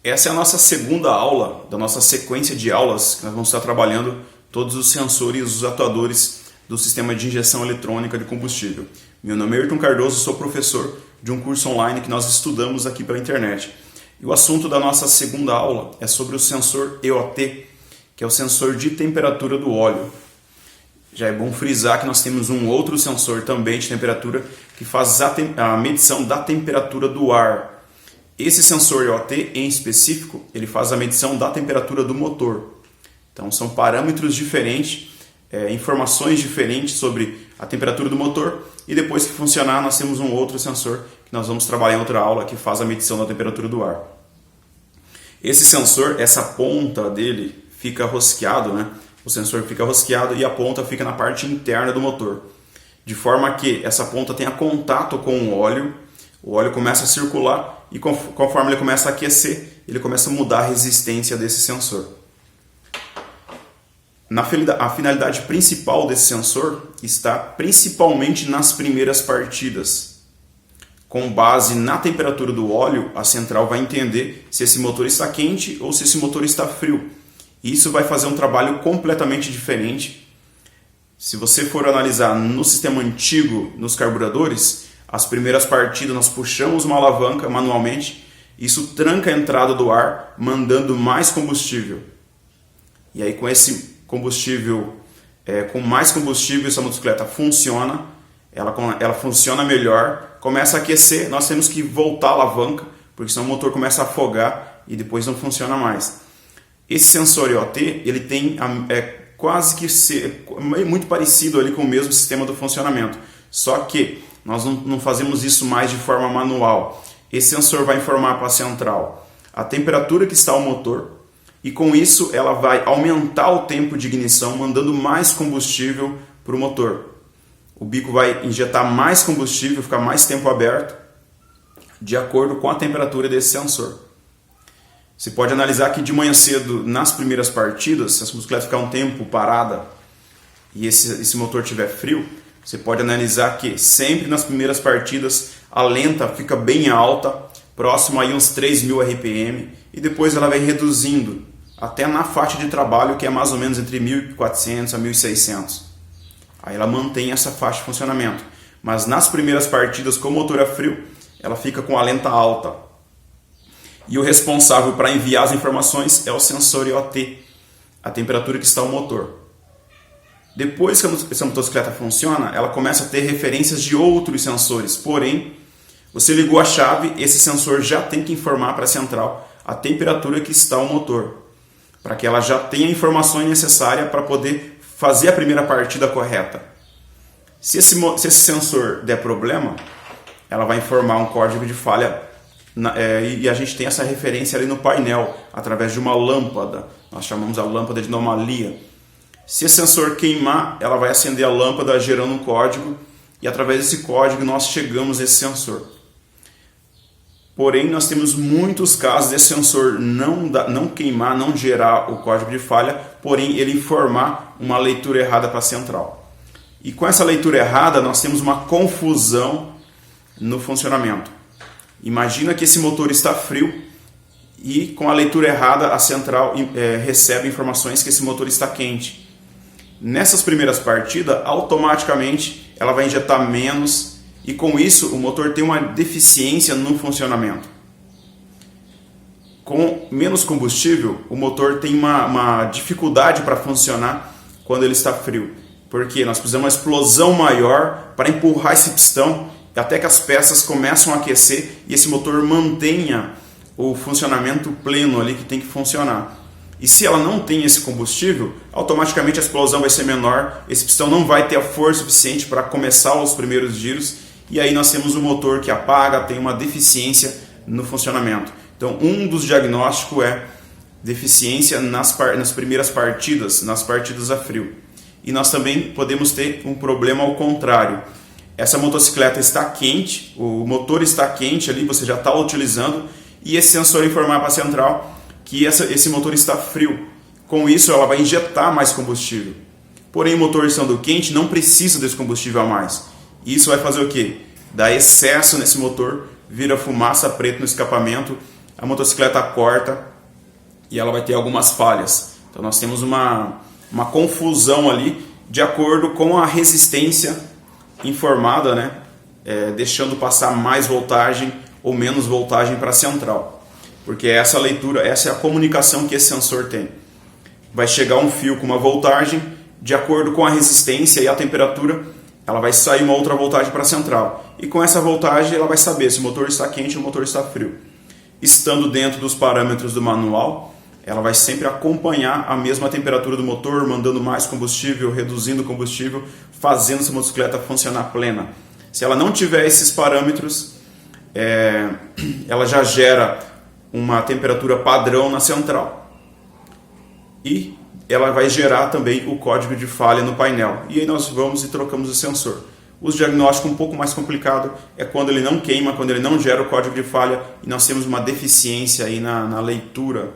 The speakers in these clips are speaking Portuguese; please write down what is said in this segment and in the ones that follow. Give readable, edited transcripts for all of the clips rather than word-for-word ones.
Essa é a nossa segunda aula da nossa sequência de aulas que nós vamos estar trabalhando todos os sensores e os atuadores do sistema de injeção eletrônica de combustível. Meu nome é Ayrton Cardoso, sou professor de um curso online que nós estudamos aqui pela internet. E o assunto da nossa segunda aula é sobre o sensor EOT, que é o sensor de temperatura do óleo. Já é bom frisar que nós temos um outro sensor também de temperatura que faz a medição da temperatura do ar. Esse sensor EOT em específico, ele faz a medição da temperatura do motor. Então são parâmetros diferentes, informações diferentes sobre a temperatura do motor, e depois que funcionar nós temos um outro sensor que nós vamos trabalhar em outra aula que faz a medição da temperatura do ar. Esse sensor, essa ponta dele fica rosqueado, né? O sensor fica rosqueado e a ponta fica na parte interna do motor, de forma que essa ponta tenha contato com o óleo começa a circular e conforme ele começa a aquecer, ele começa a mudar a resistência desse sensor. A finalidade principal desse sensor está principalmente nas primeiras partidas. Com base na temperatura do óleo, a central vai entender se esse motor está quente ou se esse motor está frio. E isso vai fazer um trabalho completamente diferente. Se você for analisar no sistema antigo, nos carburadores, as primeiras partidas nós puxamos uma alavanca manualmente, isso tranca a entrada do ar, mandando mais combustível. E aí com esse combustível, com mais combustível, essa motocicleta funciona, ela funciona melhor, começa a aquecer, nós temos que voltar a alavanca, porque senão o motor começa a afogar e depois não funciona mais. Esse sensor EOT, ele tem quase que muito parecido ali com o mesmo sistema do funcionamento, só que nós não fazemos isso mais de forma manual. Esse sensor vai informar para a central a temperatura que está o motor e com isso ela vai aumentar o tempo de ignição, mandando mais combustível para o motor. O bico vai injetar mais combustível, ficar mais tempo aberto, de acordo com a temperatura desse sensor. Você pode analisar que de manhã cedo, nas primeiras partidas, se a motocicleta ficar um tempo parada e esse motor estiver frio, você pode analisar que sempre nas primeiras partidas a lenta fica bem alta, próximo a uns 3.000 RPM, e depois ela vai reduzindo até na faixa de trabalho, que é mais ou menos entre 1.400 a 1.600. Aí ela mantém essa faixa de funcionamento. Mas nas primeiras partidas, com o motor a frio, ela fica com a lenta alta. E o responsável para enviar as informações é o sensor EOT, a temperatura que está o motor. Depois que essa motocicleta funciona, ela começa a ter referências de outros sensores. Porém, você ligou a chave, esse sensor já tem que informar para a central a temperatura que está o motor, para que ela já tenha a informação necessária para poder fazer a primeira partida correta. Se esse sensor der problema, ela vai informar um código de falha e a gente tem essa referência ali no painel, através de uma lâmpada. Nós chamamos a lâmpada de anomalia. Se esse sensor queimar, ela vai acender a lâmpada gerando um código e através desse código nós chegamos a esse sensor. Porém, nós temos muitos casos desse sensor não queimar, não gerar o código de falha, porém ele informar uma leitura errada para a central. E com essa leitura errada nós temos uma confusão no funcionamento. Imagina que esse motor está frio e com a leitura errada a central recebe informações que esse motor está quente. Nessas primeiras partidas, automaticamente ela vai injetar menos e com isso o motor tem uma deficiência no funcionamento. Com menos combustível, o motor tem uma dificuldade para funcionar quando ele está frio, porque nós precisamos de uma explosão maior para empurrar esse pistão até que as peças começam a aquecer e esse motor mantenha o funcionamento pleno ali que tem que funcionar. E se ela não tem esse combustível, automaticamente a explosão vai ser menor, esse pistão não vai ter a força suficiente para começar os primeiros giros, e aí nós temos um motor que apaga, tem uma deficiência no funcionamento. Então um dos diagnósticos é deficiência nas primeiras partidas, nas partidas a frio. E nós também podemos ter um problema ao contrário. Essa motocicleta está quente, o motor está quente ali, você já está utilizando, e esse sensor informar para a central que esse motor está frio. Com isso ela vai injetar mais combustível. Porém o motor estando quente não precisa desse combustível a mais. Isso vai fazer o quê? Dar excesso nesse motor, vira fumaça preta no escapamento a motocicleta corta e ela vai ter algumas falhas. Então nós temos uma confusão ali de acordo com a resistência informada, né? Deixando passar mais voltagem ou menos voltagem para a central. Porque essa leitura, essa é a comunicação que esse sensor tem. Vai chegar um fio com uma voltagem, de acordo com a resistência e a temperatura, ela vai sair uma outra voltagem para a central. E com essa voltagem ela vai saber se o motor está quente ou o motor está frio. Estando dentro dos parâmetros do manual, ela vai sempre acompanhar a mesma temperatura do motor, mandando mais combustível, reduzindo o combustível, fazendo essa motocicleta funcionar plena. Se ela não tiver esses parâmetros, ela já gera uma temperatura padrão na central. E ela vai gerar também o código de falha no painel. E aí nós vamos e trocamos o sensor. O diagnóstico um pouco mais complicado é quando ele não queima, quando ele não gera o código de falha e nós temos uma deficiência aí na leitura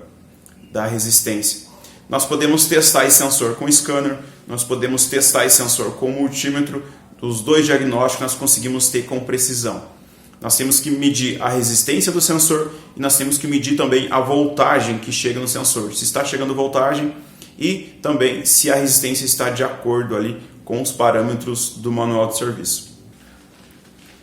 da resistência. Nós podemos testar esse sensor com scanner, nós podemos testar esse sensor com multímetro. Os dois diagnósticos nós conseguimos ter com precisão. Nós temos que medir a resistência do sensor e nós temos que medir também a voltagem que chega no sensor. Se está chegando voltagem e também se a resistência está de acordo ali com os parâmetros do manual de serviço.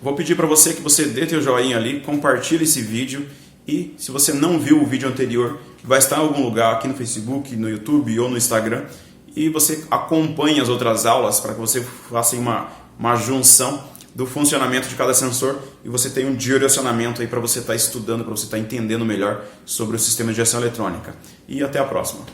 Vou pedir para você que você dê teu joinha ali, compartilhe esse vídeo e se você não viu o vídeo anterior, vai estar em algum lugar aqui no Facebook, no YouTube ou no Instagram e você acompanhe as outras aulas para que você faça uma junção do funcionamento de cada sensor e você tem um direcionamento aí para você estar estudando, para você estar entendendo melhor sobre o sistema de gestão eletrônica. E até a próxima.